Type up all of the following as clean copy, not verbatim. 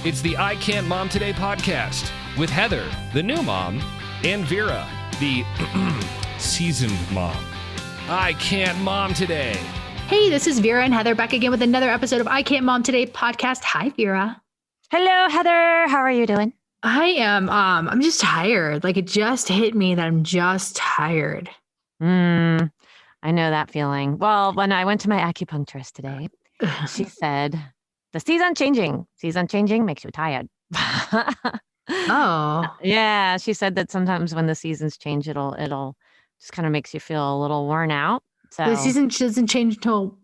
It's the I Can't Mom Today podcast with Heather, the new mom, and Vera, the seasoned mom. I Can't Mom Today. Hey, this is Vera and Heather back again with another episode of I Can't Mom Today podcast. Hi, Vera. Hello, Heather. How are you doing? I am, I'm just tired. Like, it just hit me that I'm just tired. I know that feeling. Well, when I went to my acupuncturist today, she said, the season changing makes you tired. Oh. Yeah. She said that sometimes when the seasons change, it'll just kind of makes you feel a little worn out. So The season doesn't change until...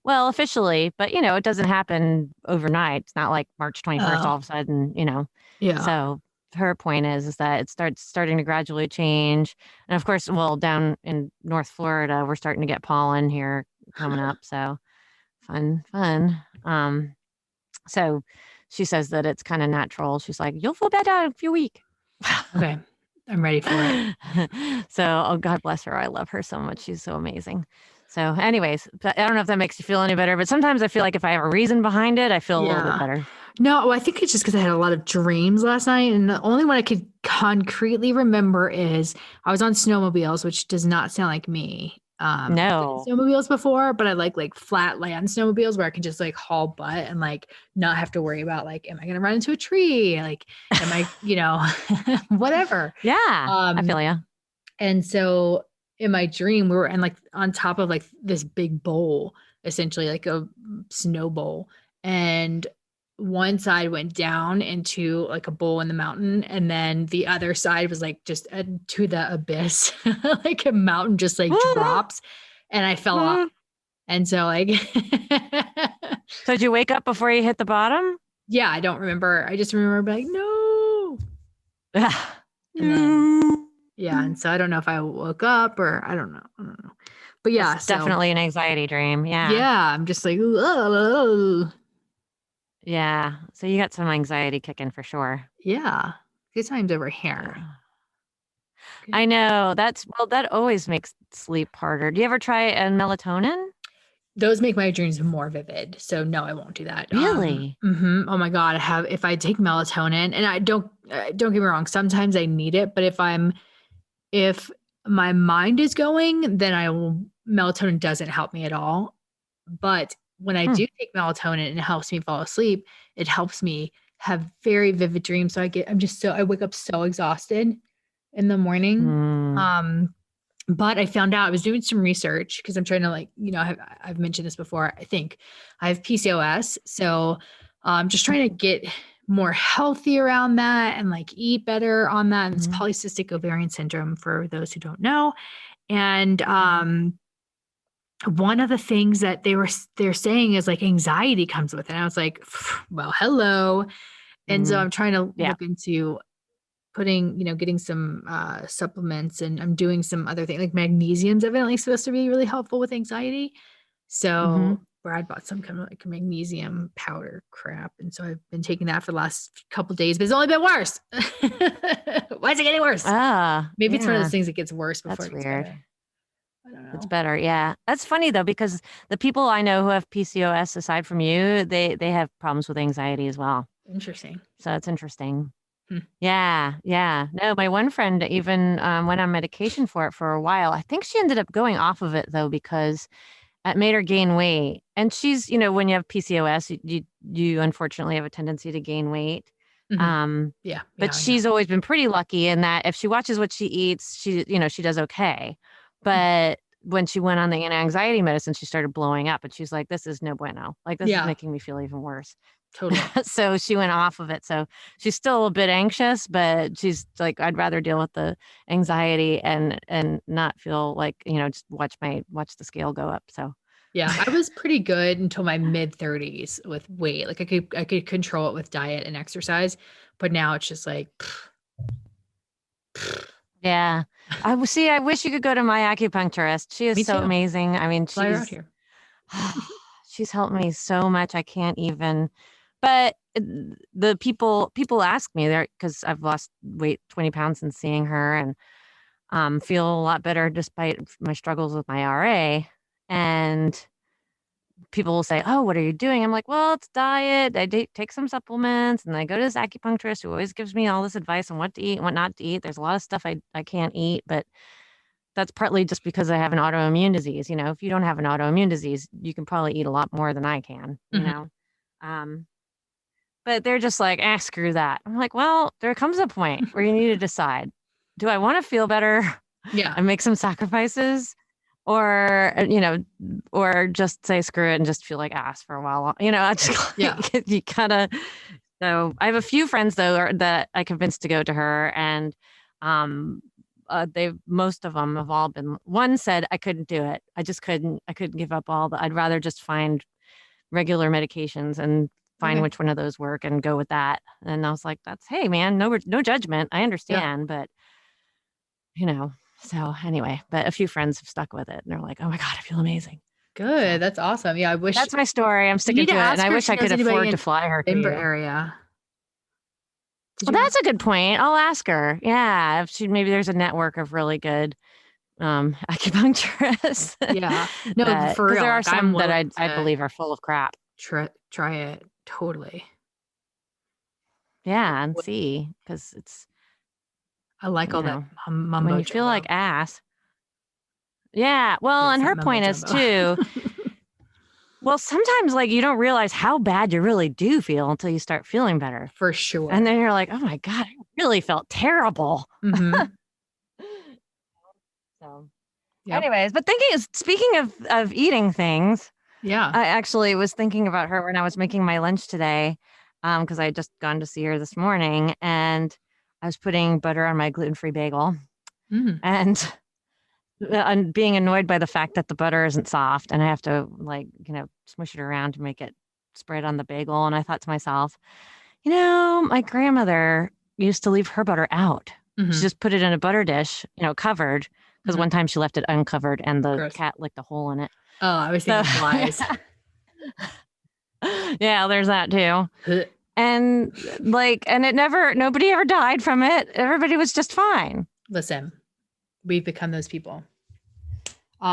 Well, officially, but it doesn't happen overnight. It's not like March 21st, all of a sudden, Yeah. So her point is that it starting to gradually change. And of course, well, down in North Florida, we're starting to get pollen here coming up. So fun. So she says that it's kind of natural. She's like, you'll feel better in a few weeks. Okay. I'm ready for it. So, oh, God bless her. I love her so much. She's so amazing. So anyways, but I don't know if that makes you feel any better, but sometimes I feel like if I have a reason behind it, I feel a little bit better. No, I think it's just because I had a lot of dreams last night. And the only one I could concretely remember is I was on snowmobiles, which does not sound like me. No. Snowmobiles before, but I like flat land snowmobiles where I can just like haul butt and like not have to worry about like, am I going to run into a tree? Like, am I, whatever. Yeah. I feel you. And so in my dream, we were like on top of like this big bowl, essentially like a snow bowl. And one side went down into like a bowl in the mountain. And then the other side was like just to the abyss, like a mountain just like drops and I fell off. And so like, So did you wake up before you hit the bottom? Yeah, I don't remember. I just remember being like, no. Yeah. And so I don't know if I woke up or I don't know. But yeah. It's definitely an anxiety dream. Yeah. Yeah. I'm just like, ugh. Yeah. So you got some anxiety kicking for sure. Yeah. Good times over here. I know. That always makes sleep harder. Do you ever try melatonin? Those make my dreams more vivid. So no, I won't do that. Really? Oh my God. If I take melatonin, and I don't get me wrong, sometimes I need it, but if my mind is going, then melatonin doesn't help me at all. But when I do take melatonin and it helps me fall asleep, it helps me have very vivid dreams. So I wake up so exhausted in the morning. But I found out I was doing some research because I'm trying to I've mentioned this before. I think I have PCOS. So I'm just trying to get more healthy around that and like eat better on that. And it's Polycystic Ovarian syndrome for those who don't know. And one of the things that they're saying is like anxiety comes with it. And I was like, well, hello. And so I'm trying to look into getting some supplements, and I'm doing some other things like magnesium's evidently supposed to be really helpful with anxiety. So Brad bought some kind of like magnesium powder crap. And so I've been taking that for the last couple of days, but it's only been worse. Why is it getting worse? Maybe it's one of those things that gets worse before it gets weird. better. I don't know. It's better. Yeah. That's funny though, because the people I know who have PCOS aside from you, they have problems with anxiety as well. Interesting. So it's interesting. Yeah. No, my one friend even went on medication for it for a while. I think she ended up going off of it though, because it made her gain weight. And she's, when you have PCOS, you unfortunately have a tendency to gain weight. But she's always been pretty lucky in that if she watches what she eats, she does okay. But when she went on the anti-anxiety medicine, she started blowing up, and she's like, this is no bueno. Like, this is making me feel even worse. Totally. So she went off of it. So she's still a bit anxious, but she's like, I'd rather deal with the anxiety and not feel like, just watch the scale go up. So yeah, I was pretty good until my mid 30s with weight. Like I could control it with diet and exercise, but now it's just like, yeah. I wish you could go to my acupuncturist. She is so amazing. I mean, out here. She's helped me so much. I can't even. But the people ask me there, because I've lost weight 20 pounds since seeing her, and feel a lot better despite my struggles with my RA. And people will say, "Oh, what are you doing?" I'm like, "Well, it's diet. I take some supplements, and I go to this acupuncturist who always gives me all this advice on what to eat and what not to eat. There's a lot of stuff I can't eat, but that's partly just because I have an autoimmune disease. You know, if you don't have an autoimmune disease, you can probably eat a lot more than I can, you Mhm. know? But they're just like, screw that. I'm like, well, there comes a point where you need to decide, do I want to feel better Yeah. and make some sacrifices? Or, or just say screw it and just feel like ass for a while. I just Yeah. you gotta. So I have a few friends though that I convinced to go to her, and most of them have all been. One said I couldn't do it. I just couldn't. I couldn't give up all the. I'd rather just find regular medications and find Okay. which one of those work and go with that. And I was like, hey man, no judgment. I understand, but so anyway, but a few friends have stuck with it and they're like, oh my God, I feel amazing. Good. That's awesome. Yeah. I wish That's my story. I'm you sticking need to to it. ask And I her if wish she I could knows anybody afford in to fly her to Denver you. area. Did Well, you that's a good point. I'll ask her. Yeah. If maybe there's a network of really good acupuncturists. Yeah. No, for because real. there are Like, I'm some that willing I to believe are full of crap. try it. Totally. Yeah. And see, because it's, I like all that mumbo when you feel jumbo. like ass. Yeah. Well, It's and not her mumbo point is jumbo. too, well, sometimes like you don't realize how bad you really do feel until you start feeling better. For sure. And then you're like, oh my God, I really felt terrible. Mhm. So Yep. anyways, but speaking of eating things, Yeah. I actually was thinking about her when I was making my lunch today, because I had just gone to see her this morning and I was putting butter on my gluten-free bagel Mhm. and I'm being annoyed by the fact that the butter isn't soft and I have to smush it around to make it spread on the bagel. And I thought to myself, my grandmother used to leave her butter out. She Mhm. just put it in a butter dish, covered, because Mhm. one time she left it uncovered and the Gross. cat licked a hole in it. Oh, I was thinking flies. Yeah, there's that too. And nobody ever died from it. Everybody was just fine. Listen, we've become those people.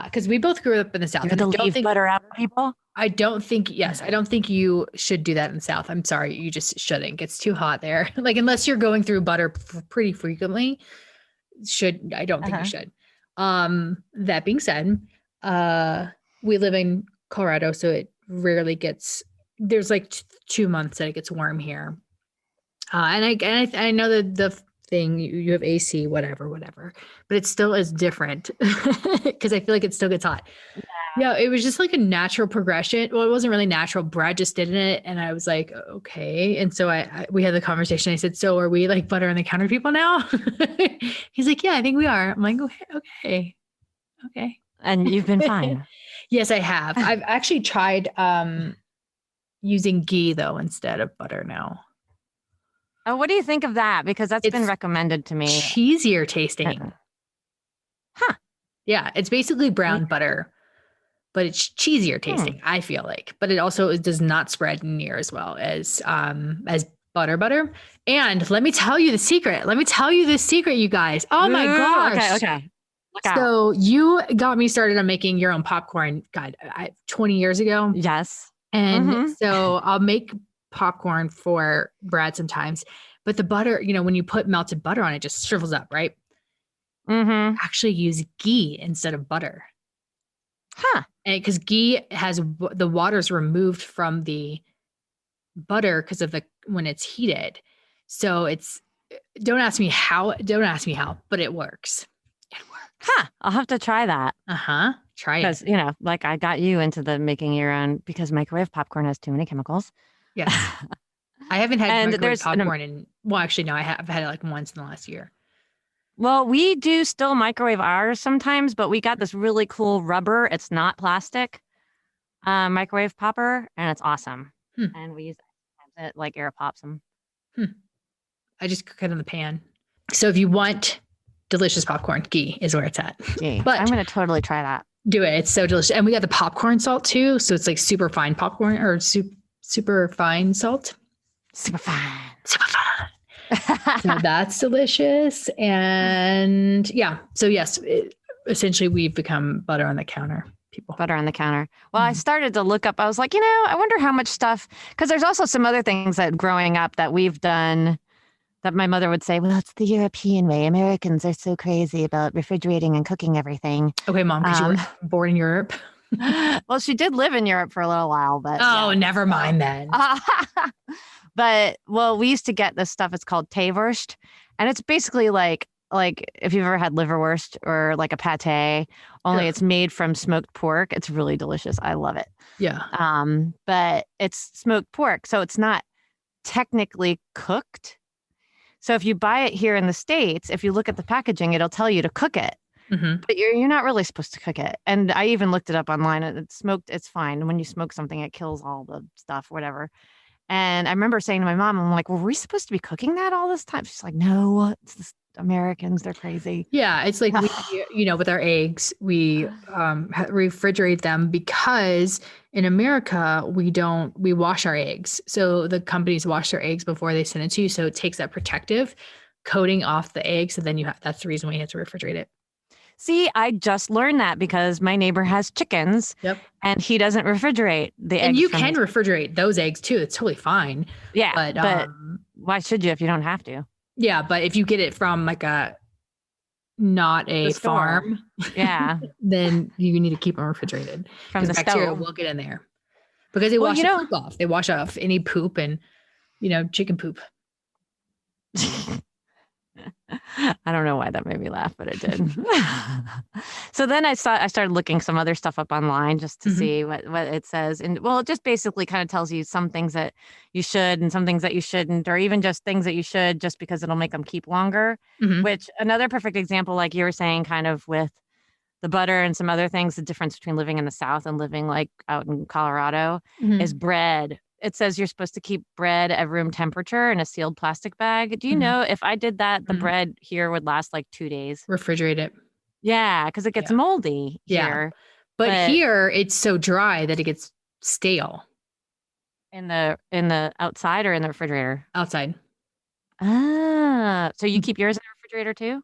Because we both grew up in the South. You had to leave butter out, people. I don't think you should do that in the South. I'm sorry. You just shouldn't. It gets too hot there. Like, unless you're going through butter pretty frequently, I don't think you should. That being said, we live in Colorado, so it rarely there's like 2 months that it gets warm here. And I know that the thing you have AC, whatever, but it still is different because I feel like it still gets hot. Yeah, it was just like a natural progression. Well, it wasn't really natural. Brad just did it, and I was like, okay. And so we had the conversation. I said, so are we like butter on the counter people now? He's like, yeah, I think we are. I'm like, okay. And you've been fine. Yes, I have. I've actually tried using ghee though instead of butter now. Oh, what do you think of that? Because that's been recommended to me. Cheesier tasting. Huh. Yeah, it's basically brown butter, but it's cheesier tasting, I feel like. But it also does not spread near as well as butter. And let me tell you the secret. You guys. Oh my gosh. Okay. So you got me started on making your own popcorn, God, 20 years ago. Yes. And so I'll make popcorn for Brad sometimes, but the butter, when you put melted butter on it, just shrivels up, right? Actually use ghee instead of butter. Huh. And because ghee has the water's removed from the butter because of when it's heated. So don't ask me how, but it works. Huh. I'll have to try that. Try it. Because, like I got you into the making your own because microwave popcorn has too many chemicals. Yes. I haven't had microwave popcorn actually, no, I have had it like once in the last year. Well, we do still microwave ours sometimes, but we got this really cool rubber. It's not plastic microwave popper, and it's awesome. And we use it like air pops them. I just cook it in the pan. So if you want delicious popcorn, ghee is where it's at. But I'm going to totally try that. Do it. It's so delicious. And we got the popcorn salt too. So it's like super fine popcorn or super fine salt. Super fine. So that's delicious. And yeah. So yes, essentially we've become butter on the counter. people. Butter on the counter. Well, I started to look up. I was like, I wonder how much stuff, because there's also some other things that growing up that we've done that my mother would say, well, it's the European way. Americans are so crazy about refrigerating and cooking everything. Okay, Mom, because you were born in Europe. Well, she did live in Europe for a little while, but never mind then. But we used to get this stuff. It's called teewurst, and it's basically like if you've ever had liverwurst or like a pate, only it's made from smoked pork. It's really delicious. I love it. Yeah. But it's smoked pork, so it's not technically cooked. So if you buy it here in the States, if you look at the packaging, it'll tell you to cook it. Mm-hmm. But you're not really supposed to cook it. And I even looked it up online, and it's smoked. It's fine. When you smoke something, it kills all the stuff, whatever. And I remember saying to my mom, I'm like, well, were we supposed to be cooking that all this time? She's like, no, it's the Americans. They're crazy. Yeah. It's like, with our eggs, we refrigerate them because in America, we wash our eggs. So the companies wash their eggs before they send it to you. So it takes that protective coating off the egg. So then that's the reason why you have to refrigerate it. See, I just learned that because my neighbor has chickens. Yep. And he doesn't refrigerate the eggs. And you can refrigerate those eggs too. It's totally fine. Yeah. But why should you if you don't have to? Yeah. But if you get it from like not a farm, then you need to keep them refrigerated. From the bacteria stove. will get in there because they wash the poop off. They wash off any poop and, chicken poop. I don't know why that made me laugh, but it did. So then I started looking some other stuff up online just to see what it says. And it just basically kind of tells you some things that you should and some things that you shouldn't, or even just things that you should just because it'll make them keep longer, which another perfect example, like you were saying, kind of with the butter and some other things, the difference between living in the South and living like out in Colorado is bread. It says you're supposed to keep bread at room temperature in a sealed plastic bag. Do you know if I did that, the bread here would last like 2 days? Refrigerate it. Yeah, because it gets moldy here. But here it's so dry that it gets stale. In the outside or in the refrigerator? Outside. Ah, so you keep yours in the refrigerator too?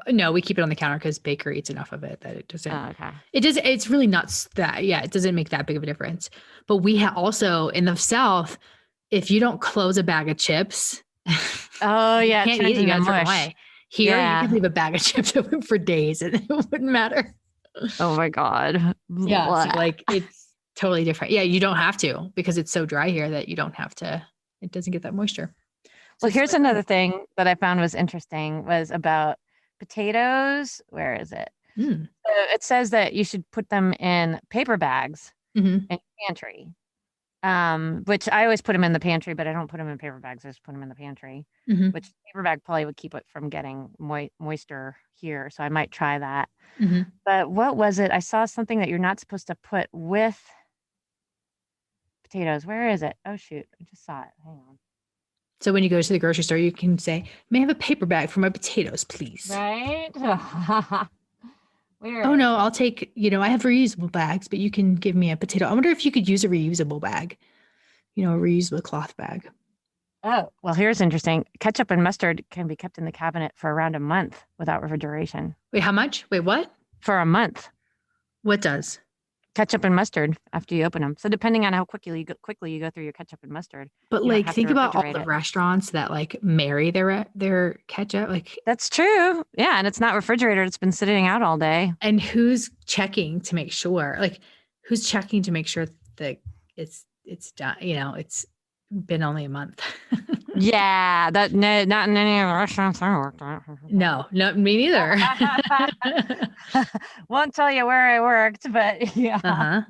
No, we keep it on the counter because Baker eats enough of it that it doesn't. Oh, okay. It's really not that. Yeah, it doesn't make that big of a difference. But we also in the South, if you don't close a bag of chips, oh yeah, you can't eat it. You gotta throw it away. Here, you can leave a bag of chips open for days and it wouldn't matter. Oh my God. Yeah, so like it's totally different. Yeah, you don't have to because it's so dry here that you don't have to. It doesn't get that moisture. So well, here's another thing that I found was interesting was about potatoes. Where is it? So it says that you should put them in paper bags in your pantry, which I always put them in the pantry, but I don't put them in paper bags. I just put them in the pantry, which paper bag probably would keep it from getting moisture here. So I might try that. But what was it? I saw something that you're not supposed to put with potatoes. Where is it? Oh, shoot. I just saw it. Hang on. So when you go to the grocery store, you can say, may I have a paper bag for my potatoes, please? Right? Oh, no, I'll take, I have reusable bags, but you can give me a potato. I wonder if you could use a reusable bag, a reusable cloth bag. Oh, well, here's interesting. Ketchup and mustard can be kept in the cabinet for around a month without refrigeration. Wait, how much? Wait, what? For a month. What does? Ketchup and mustard after you open them. So depending on how quickly you go through your ketchup and mustard. But think about all the restaurants that marry their ketchup. That's true. Yeah, and it's not refrigerated. It's been sitting out all day. And who's checking to make sure? Who's checking to make sure that it's done? It's been only a month. Yeah, not in any of the restaurants I worked at. No, me neither. Won't tell you where I worked, but yeah.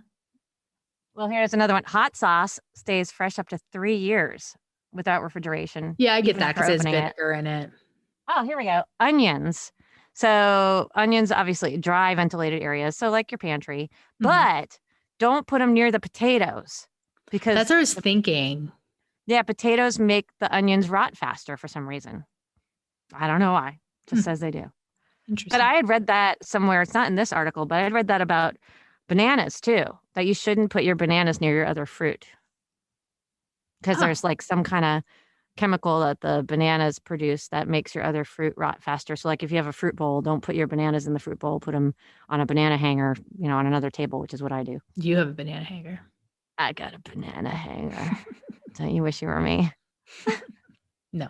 Well, here's another one. Hot sauce stays fresh up to 3 years without refrigeration. Yeah, I get that because there's vinegar in it. Oh, here we go. Onions. So onions, obviously dry ventilated areas. So like your pantry, but don't put them near the potatoes because that's what I was thinking. Yeah, potatoes make the onions rot faster for some reason. I don't know why. It just says they do. Interesting. But I had read that somewhere. It's not in this article, but I had read that about bananas too, that you shouldn't put your bananas near your other fruit because there's some kind of chemical that the bananas produce that makes your other fruit rot faster. So like if you have a fruit bowl, don't put your bananas in the fruit bowl, put them on a banana hanger, on another table, which is what I do. You have a banana hanger. I got a banana hanger. Don't you wish you were me? No.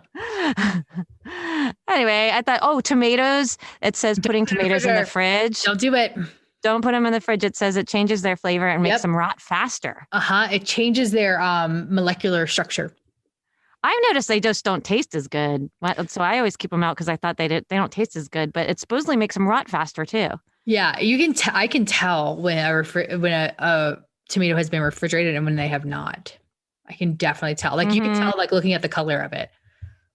Anyway, I thought, tomatoes. It says putting tomatoes in the fridge. Don't do it. Don't put them in the fridge. It says it changes their flavor and makes them rot faster. It changes their molecular structure. I've noticed they just don't taste as good. So I always keep them out because I thought they don't taste as good, but it supposedly makes them rot faster too. Yeah, you can. I can tell when a tomato has been refrigerated and when they have not. I can definitely tell. Like you can tell, like looking at the color of it.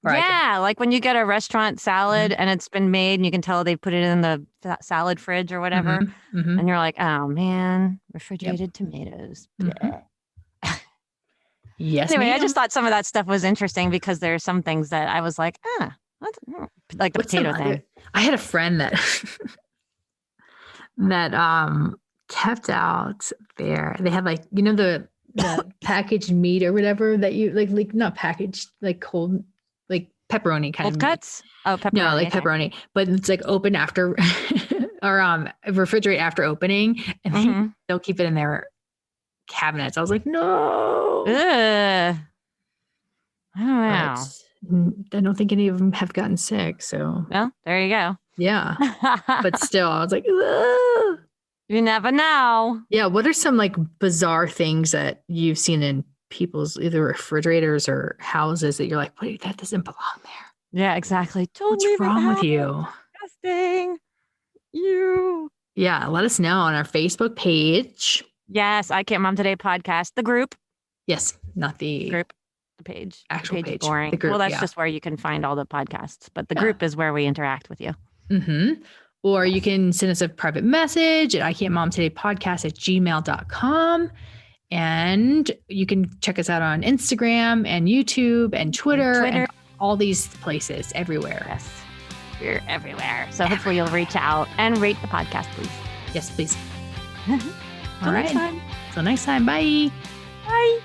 Like when you get a restaurant salad and it's been made, and you can tell they put it in the salad fridge or whatever, and you're like, oh man, refrigerated tomatoes. Yes. Anyway, ma'am. I just thought some of that stuff was interesting because there are some things that I was like, like the potato thing. I had a friend that kept out there. They had like, the packaged meat or whatever that you like not packaged, like cold, like pepperoni kind cold of cuts. Oh, pepperoni. No, like pepperoni, but it's like open after or refrigerate after opening, and they'll keep it in their cabinets. I was like, no. Ugh. Oh, wow. I don't think any of them have gotten sick. So, well, there you go. Yeah. But still, I was like, ugh. You never know. Yeah. What are some like bizarre things that you've seen in people's either refrigerators or houses that you're like, wait, that doesn't belong there? Yeah, exactly. What's wrong with you? Disgusting. You. Yeah. Let us know on our Facebook page. Yes. I Can't Mom Today podcast. The group. Yes. Not the group. The page. Actual the page. Is boring. The group, well, that's just where you can find all the podcasts. But the group is where we interact with you. Or you can send us a private message at ican'tmomtodaypodcast@gmail.com. And you can check us out on Instagram and YouTube and Twitter. And all these places everywhere. Yes. We're everywhere. So hopefully you'll reach out and rate the podcast, please. Yes, please. All right. Till next time. Bye. Bye.